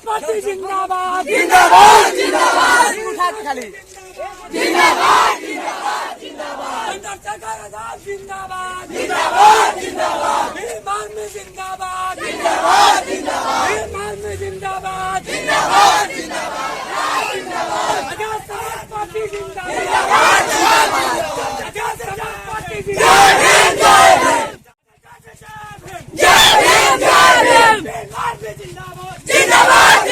Party जिंदाबाद जिंदाबाद जिंदाबाद उठा के खाली जिंदाबाद जिंदाबाद जिंदाबाद सरकार आजाद जिंदाबाद जिंदाबाद जिंदाबाद बीमार में जिंदाबाद जिंदाबाद जिंदाबाद बीमार में जिंदाबाद जिंदाबाद जिंदाबाद आजाद समाज पार्टी जिंदाबाद आजाद समाज पार्टी जय जिंदाबाद भीम जय भीम जय भीम जय भीम बीमार में जिंदाबाद जिंदाबाद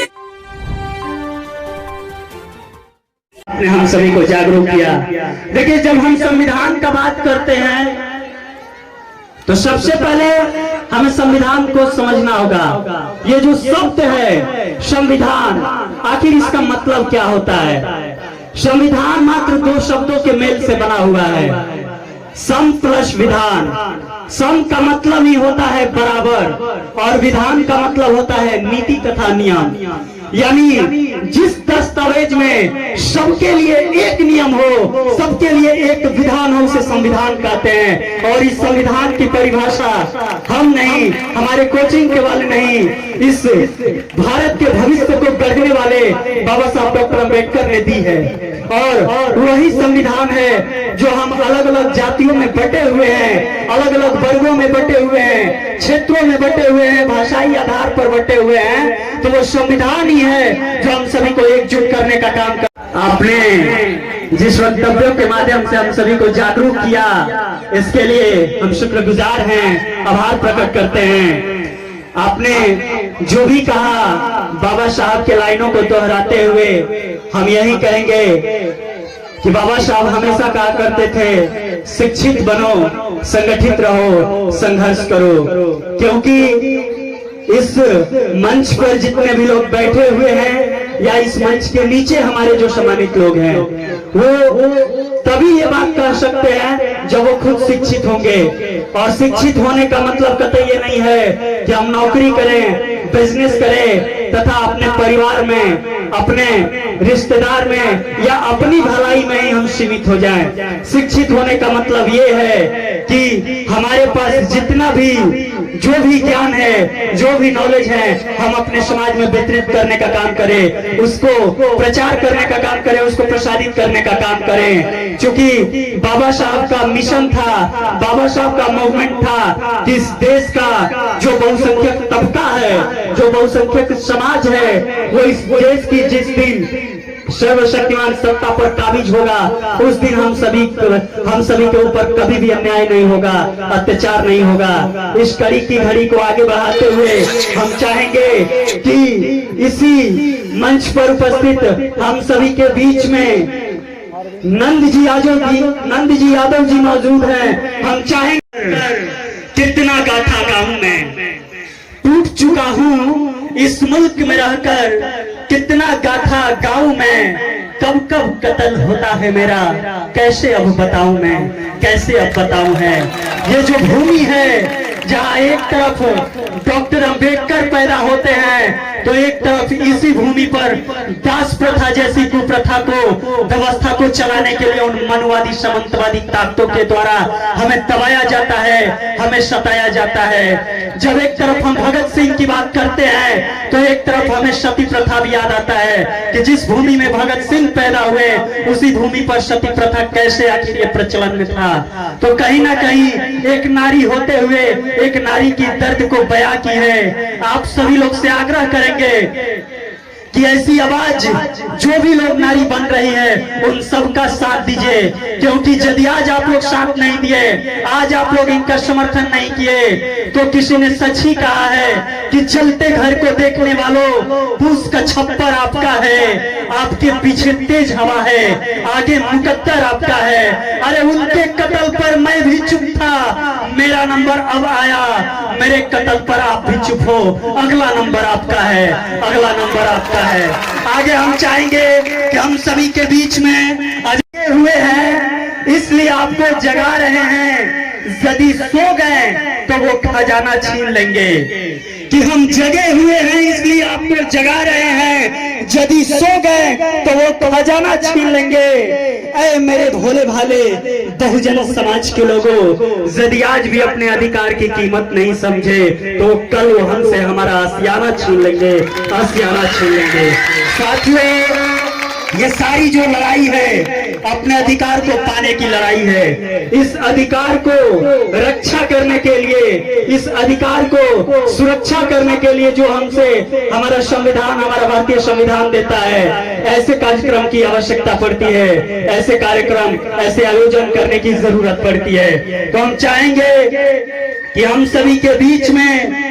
ने हम सभी को जागरूक किया। देखिए, जब हम संविधान का बात करते हैं तो सबसे पहले हमें संविधान को समझना होगा। ये जो शब्द है संविधान, आखिर इसका मतलब क्या होता है? संविधान मात्र दो शब्दों के मेल से बना हुआ है, सम प्लस विधान। सम का मतलब ही होता है बराबर और विधान का मतलब होता है नीति तथा नियम। यानी जिस दस्तावेज में सबके लिए एक नियम हो, सबके लिए एक विधान हो, उसे संविधान कहते हैं। और इस संविधान की परिभाषा हम नहीं, हमारे कोचिंग के वाले नहीं, इस भारत के भविष्य को गढ़ने वाले बाबा साहब डॉक्टर अम्बेडकर ने दी है। और वही संविधान है जो हम अलग अलग जातियों में बटे हुए हैं, अलग अलग वर्गों में बटे हुए हैं, क्षेत्रों में बटे हुए हैं, भाषाई आधार पर बटे हुए हैं, तो वो संविधान ही है जो हम सभी को एकजुट करने का काम कर। आपने जिस वक्तव्यों के माध्यम से हम सभी को जागरूक किया, इसके लिए हम शुक्रगुजार हैं, आभार प्रकट करते हैं। आपने जो भी कहा बाबा साहब के लाइनों को दोहराते हुए हम यही कहेंगे कि बाबा साहब हमेशा कहा करते थे, शिक्षित बनो, संगठित रहो, संघर्ष करो। क्योंकि इस मंच पर जितने भी लोग बैठे हुए हैं या इस मंच के नीचे हमारे जो सम्मानित लोग हैं, वो तभी ये बात कह सकते हैं जब वो खुद शिक्षित होंगे। और शिक्षित होने का मतलब कतई ये नहीं है कि हम नौकरी करें, बिजनेस करें तथा अपने परिवार में, अपने रिश्तेदार में या अपनी भलाई में ही हम सीमित हो जाएं। शिक्षित होने का मतलब ये है कि हमारे पास जितना भी जो भी ज्ञान है, जो भी नॉलेज है, हम अपने समाज में वितरित करने का काम करें, उसको प्रचार करने का काम करें, उसको प्रसारित करने का काम करें। क्योंकि बाबा साहब का मिशन था, बाबा साहब का मूवमेंट था कि इस देश का जो बहुसंख्यक तबका है, जो बहुसंख्यक समाज है, वो इस देश की जिस दिन सर्वशक्तिमान सत्ता पर काबिज होगा, उस दिन हम सभी के ऊपर कभी भी अन्याय नहीं होगा, अत्याचार नहीं होगा। इस कड़ी की घड़ी को आगे बढ़ाते हुए हम चाहेंगे कि इसी मंच पर उपस्थित हम सभी के बीच में नंद जी यादव जी मौजूद हैं। हम चाहेंगे, कितना गाथा गाऊं मैं, टूट चुका हूं इस मुल्क में रहकर, कितना गाथा गाऊं मैं, कब कब कत्ल होता है मेरा, कैसे अब बताऊं मैं, कैसे अब बताऊं है। ये जो भूमि है जहाँ एक तरफ डॉक्टर अंबेडकर पैदा होते हैं, तो एक तरफ इसी भूमि पर दास प्रथा जैसी कुप्रथा को, व्यवस्था को चलाने के लिए उन मनुवादी सामंतवादी ताकतों के द्वारा हमें दबाया जाता है, हमें सताया जाता है। जब एक तरफ हम भगत सिंह की बात करते हैं तो एक तरफ हमें सती प्रथा भी याद आता है कि जिस भूमि में भगत सिंह पैदा हुए, उसी भूमि पर सती प्रथा कैसे आखिर ये प्रचलन में था। तो कहीं ना कहीं एक नारी होते हुए एक नारी की दर्द को बयां की है। आप सभी लोग से आग्रह करेंगे कि ऐसी आवाज जो भी लोग नारी बन रही है, उन सबका साथ दीजिए। क्योंकि यदि आज आप लोग साथ नहीं दिए, आज आप लोग इनका समर्थन नहीं किए, तो किसी ने सच ही कहा है कि चलते घर को देखने वालों, पूछ का छप्पर आपका है, आपके पीछे तेज हवा है, आगे मुकद्दर आपका है। अरे उनके कत्ल पर मैं भी चुप था, मेरा नंबर अब आया, मेरे कत्ल पर आप भी चुप हो, अगला नंबर आपका है, अगला नंबर आपका है। आगे हम चाहेंगे कि हम सभी के बीच में अजगे हुए हैं, इसलिए आपको जगा रहे हैं। यदि सो गए तो वो खजाना छीन लेंगे। कि हम जगे हुए हैं इसलिए आपको जगा रहे हैं, यदि सो गए तो वो खजाना छीन लेंगे। ऐ मेरे भोले भाले बहुजन समाज के लोगों, यदि आज भी अपने अधिकार की कीमत नहीं समझे तो कल वो हमसे हमारा आशियाना छीन लेंगे, आशियाना छीन लेंगे। साथियों, ये सारी जो लड़ाई है अपने अधिकार को पाने की लड़ाई है। इस अधिकार को रक्षा करने के लिए, इस अधिकार को सुरक्षा करने के लिए जो हमसे हमारा संविधान, हमारा भारतीय संविधान देता है, ऐसे कार्यक्रम की आवश्यकता पड़ती है, ऐसे कार्यक्रम, ऐसे आयोजन करने की जरूरत पड़ती है। तो हम चाहेंगे कि हम सभी के बीच में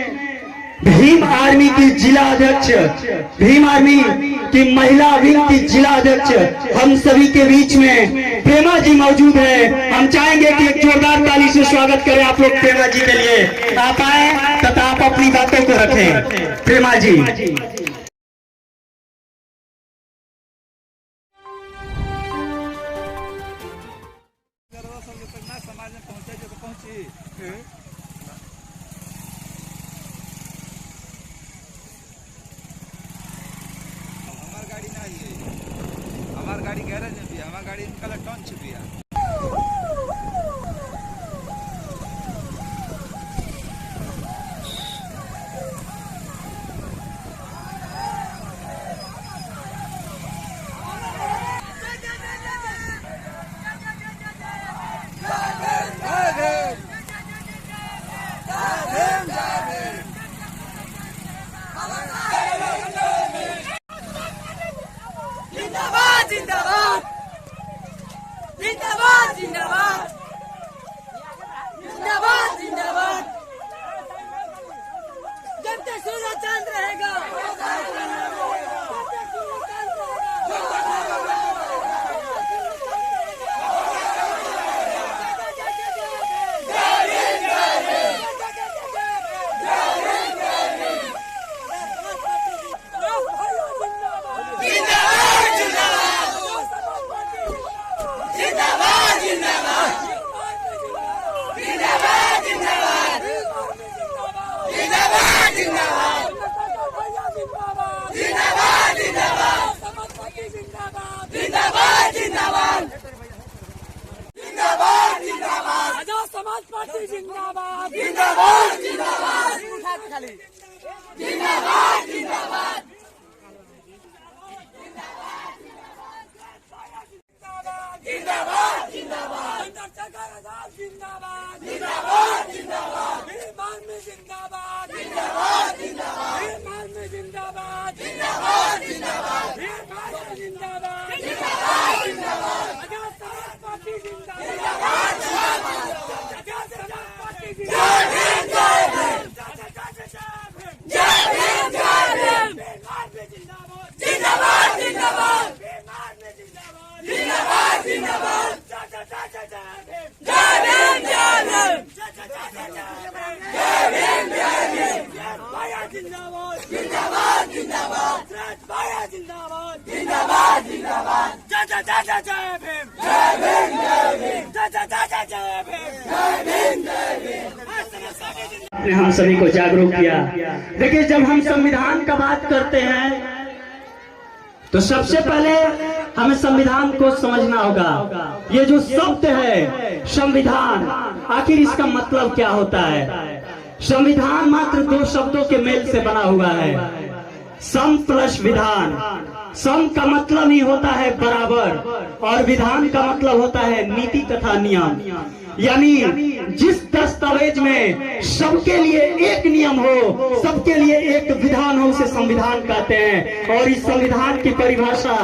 भीम आर्मी की जिला अध्यक्ष, भीम आर्मी की महिला विंग की जिला अध्यक्ष हम सभी के बीच में प्रेमा जी मौजूद है। हम चाहेंगे कि एक जोरदार ताली से स्वागत करें आप लोग प्रेमा जी के लिए। आप आए तथा आप अपनी बातों को रखें। प्रेमा जी। समाज में पहुंचे जो पहुंची। हमार गाड़ी ना है, हमार गाड़ी गैरेज में भी है, हमार गाड़ी इनका टॉन्च भी है। जिंदाबाद जिंदाबाद जिंदाबाद जिंदाबाद जिंदाबाद जब तक सूरज चांद रहेगा, समाज पार्टी जिंदाबाद जिंदाबाद जिंदाबाद खाली जिंदाबाद जिंदाबाद जिंदाबाद जिंदाबाद जिंदाबाद जिंदाबाद जिंदाबाद जिंदाबाद बीमार में जिंदाबाद जिंदाबाद जिंदाबाद बीमार में जिंदाबाद जिंदाबाद जिंदाबाद बीमार में जिंदाबाद जिंदाबाद जिंदाबाद आजाद समाज पार्टी जिंदाबाद आजाद समाज पार्टी जिंदाबाद जय भीम जय भीम जय भीम बीमार में जिंदाबाद जिंदाबाद जिंदाबाद बीमार में जिंदाबाद जिंदाबाद जिंदाबाद जय भीम जय भीम जय भीम जय भीम भाया जिंदाबाद जिंदाबाद जिंदाबाद भाया जिंदाबाद जिंदाबाद जिंदाबाद जय भीम जय भीम जय भीम जय भीम जय भीम। ने हम सभी को जागरूक किया। देखिए, जब हम संविधान का बात करते हैं तो सबसे पहले हमें संविधान को समझना होगा। ये जो शब्द है संविधान, आखिर इसका मतलब क्या होता है? संविधान मात्र दो शब्दों के मेल से बना हुआ है, सम प्लस विधान। सम का मतलब ही होता है बराबर और विधान का मतलब होता है नीति तथा नियम। यानी जिस दस्तावेज में सबके लिए एक नियम हो, सबके लिए एक विधान हो, उसे संविधान कहते हैं। और इस संविधान की परिभाषा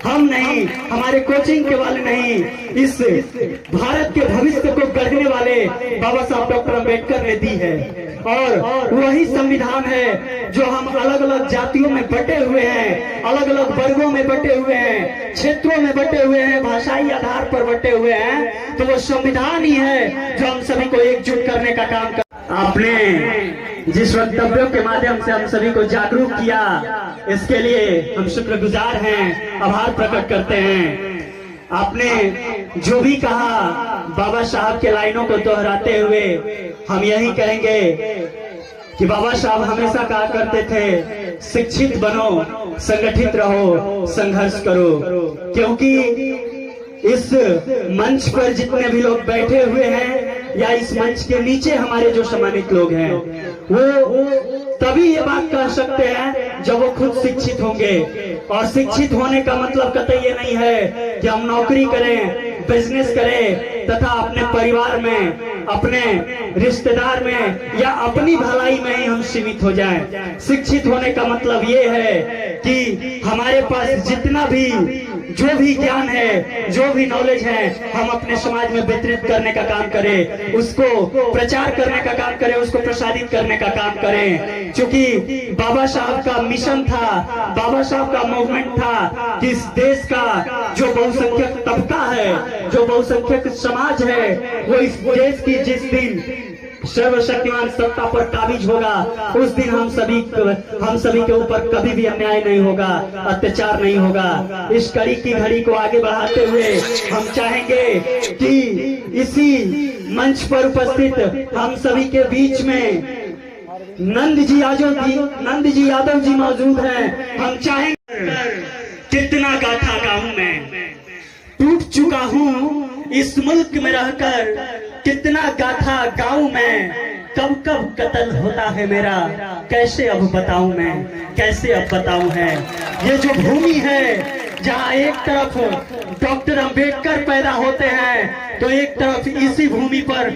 हम नहीं, हमारे कोचिंग के वाले नहीं, इस भारत के भविष्य को गढ़ने वाले बाबा साहब डॉक्टर अम्बेडकर ने दी है। और वही संविधान है जो हम अलग अलग जातियों में बटे हुए हैं, अलग अलग वर्गों में बटे हुए हैं, क्षेत्रों में बटे हुए हैं, भाषाई आधार पर बटे हुए हैं। तो वो संविधान ही है जो हम सभी को एकजुट करने का काम कर। आपने जिस वक्तव्यों के माध्यम से हम सभी को जागरूक किया, इसके लिए हम शुक्रगुजार हैं, आभार प्रकट करते हैं। आपने जो भी कहा बाबा साहब के लाइनों को दोहराते हुए हम यही कहेंगे कि बाबा साहब हमेशा कहा करते थे, शिक्षित बनो, संगठित रहो, संघर्ष करो। क्योंकि इस मंच पर जितने भी लोग बैठे हुए हैं या इस मंच के नीचे हमारे जो सम्मानित लोग हैं, वो तभी ये बात कह सकते हैं जब वो खुद शिक्षित होंगे। और शिक्षित होने का मतलब कतई ये नहीं है कि हम नौकरी करें, बिजनेस करें तथा अपने परिवार में, अपने रिश्तेदार में या अपनी भलाई में ही हम सीमित हो जाएं। शिक्षित होने का मतलब ये है कि हमारे पास जितना भी जो भी ज्ञान है, जो भी नॉलेज है, हम अपने समाज में वितरित करने का काम करें, उसको प्रचार करने का काम करें, उसको प्रसारित करने का काम करें। क्योंकि बाबा साहब का मिशन था, बाबा साहब का मूवमेंट था कि इस देश का जो बहुसंख्यक तबका है, जो बहुसंख्यक समाज है, वो इस देश की जिस दिन सर्वशक्तिमान सत्ता पर काबिज होगा, उस दिन हम सभी के ऊपर कभी भी अन्याय नहीं होगा, अत्याचार नहीं होगा। इस कड़ी की घड़ी को आगे बढ़ाते हुए हम चाहेंगे कि इसी मंच पर उपस्थित हम सभी के बीच में नंद जी यादव जी मौजूद हैं। हम चाहेंगे, कितना गाथा गाऊं मैं, टूट चुका हूं इस मुल्क में रहकर, कितना गाथा गाऊं मैं, कब कब कत्ल होता है मेरा, कैसे अब बताऊं मैं, कैसे अब बताऊं है। ये जो भूमि है जहाँ एक तरफ डॉक्टर अंबेडकर पैदा होते हैं, तो एक तरफ इसी भूमि पर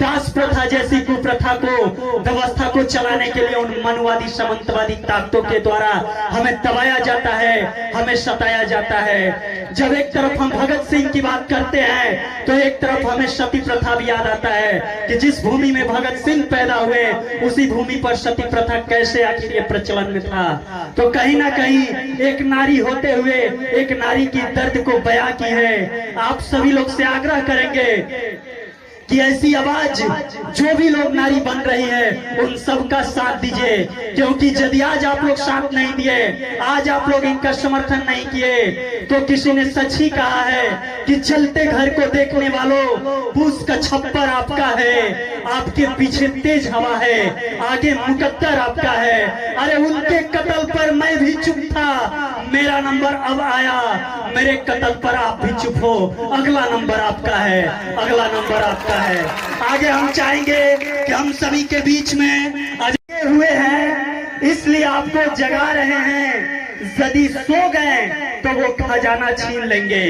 दास प्रथा जैसी कुप्रथा को, व्यवस्था को चलाने के लिए उन मनुवादी सामंतवादी ताकतों के द्वारा हमें दबाया जाता है, हमें सताया जाता है। जब एक तरफ हम भगत सिंह की बात करते हैं, तो एक तरफ हमें सती प्रथा भी याद आता है कि जिस भूमि में भगत सिंह पैदा हुए, उसी भूमि पर सती प्रथा कैसे आखिर ये प्रचलन में था। तो कहीं ना कहीं एक नारी होते हुए एक नारी की दर्द को बयां की है। आप सभी लोग से आग्रह करेंगे कि ऐसी आवाज जो भी लोग नारी बन रही है, उन सब का साथ दीजिए, क्योंकि यदि आज आप लोग साथ नहीं दिए, आज आप लोग इनका समर्थन नहीं किए, तो किसी ने सच ही कहा है कि चलते घर को देखने वालों, पूछ का छप्पर आपका है, आपके पीछे तेज हवा है, आगे मुकद्दर आपका है। अरे उनके कत्ल पर मैं भी चुप था, मेरा नंबर अब आया, मेरे कत्ल पर आप भी चुप हो, अगला नंबर आपका है, अगला नंबर आपका है। आगे हम चाहेंगे कि हम सभी के बीच में अजगे हुए हैं, इसलिए आपको जगा रहे हैं। यदि सो गए तो वो खजाना छीन लेंगे,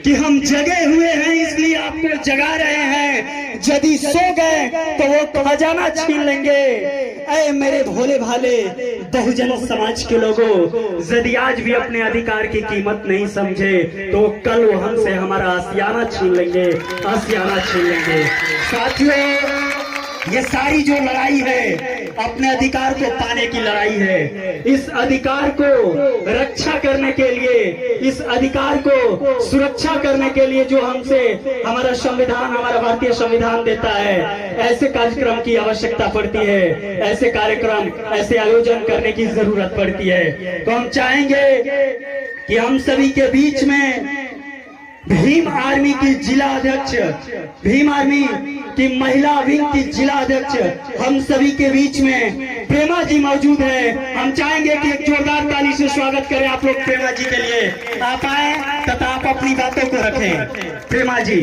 कि हम जगे हुए हैं इसलिए आपको जगा रहे हैं, यदि सो गए तो वो खजाना छीन लेंगे। ऐ मेरे भोले भाले बहुजन समाज के लोगों, यदि आज भी अपने अधिकार की कीमत नहीं समझे, तो कल वो हमसे हमारा आशियाना छीन लेंगे, आशियाना छीन लेंगे। साथियों, ये सारी जो लड़ाई है अपने अधिकार को पाने की लड़ाई है। इस अधिकार को रक्षा करने के लिए, इस अधिकार को सुरक्षा करने के लिए जो हमसे हमारा संविधान, हमारा भारतीय संविधान देता है, ऐसे कार्यक्रम की आवश्यकता पड़ती है, ऐसे कार्यक्रम, ऐसे आयोजन करने की जरूरत पड़ती है। तो हम चाहेंगे कि हम सभी के बीच में भीम आर्मी की जिला अध्यक्ष, भीम आर्मी की महिला विंग की जिला अध्यक्ष हम सभी के बीच में प्रेमा जी मौजूद है। हम चाहेंगे कि एक जोरदार ताली से स्वागत करें आप लोग प्रेमा जी के लिए। आप आए तथा आप अपनी बातों को रखें। प्रेमा जी।